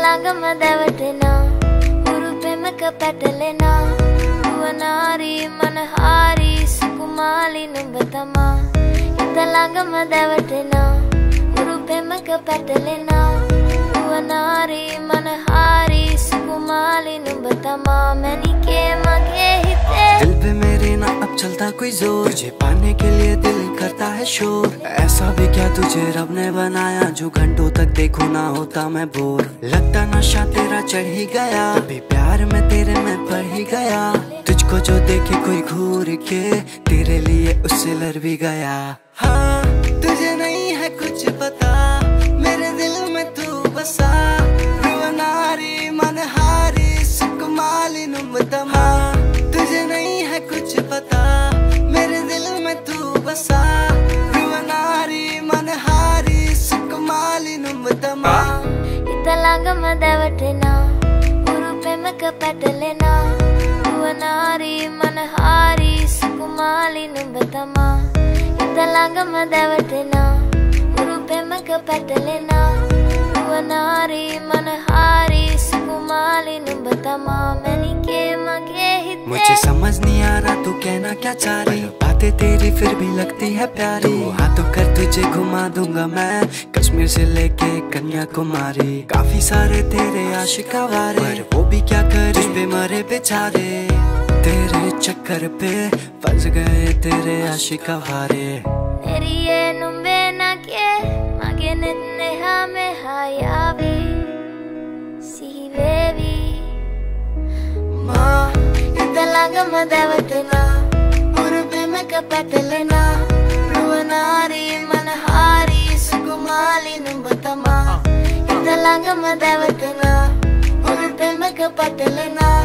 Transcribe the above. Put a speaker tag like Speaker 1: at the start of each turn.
Speaker 1: ළඟම දැවටෙනා උරු පෙමක පැටලෙනා නුවනාරී මනහාරී සුකුමාලි නුඹ තමා හිත ළඟම දැවටෙනා උරු පෙමක පැටලෙනා නුවනාරී මනහාරී සුකුමාලි නුඹ තමා මැණිකේ මගේ හිතේ
Speaker 2: दिल पे मेरे ना अब चलता कोई जोर तुझे पाने के लिए दिल करता है शोर ऐसा भी क्या तुझे रब ने बनाया जो घंटों तक देखो ना होता मैं बोर लगता नशा तेरा चढ़ ही गया अभी प्यार में तेरे मैं पड़ ही गया तुझको जो देखे कोई घूर के तेरे लिए उससे लड़ भी गया हाँ तुझे नहीं है कुछ पता मेरे दिल में तू बसा रुवनारी मनहारी सुकुमाली नुम्ब तमा तुझे नहीं है कुछ पता मेरे दिल में तू बसा रुवनारी मनहारी सुकुमाली नुम्ब तमा
Speaker 1: හිත ළඟම දැවටෙනා උරු පෙමක පැටලෙනා නුවනාරී මනහාරී සුකුමාලි නුඹ තමා හිත ළඟම දැවටෙනා උරු පෙමක පැටලෙනා නුවනාරී මනහාරී සුකුමාලි නුඹ තමා මැණිකේ මගේ
Speaker 2: मुझे समझ नहीं आ रहा तू कहना क्या चाह रही बातें तेरी फिर भी लगती है प्यारी हाथों कर तुझे घुमा दूंगा मैं कश्मीर से लेके कन्याकुमारी काफी सारे तेरे आशिका वारे पर वो भी क्या करे तुझ पे मरे बेचारे तेरे चक्कर पे फंस गए तेरे आशिका वारे
Speaker 1: नेरिये नुम्बे नाके मगे नेहा में हायावी सिहिवेवी माँ හිත ළඟම දැවටෙනා උරු පෙමක පැටලෙනා රුවනාරී මනහාරී සුකුමාලි නුඹ තමා හිත ළඟම දැවටෙනා උරු පෙමක පැටලෙනා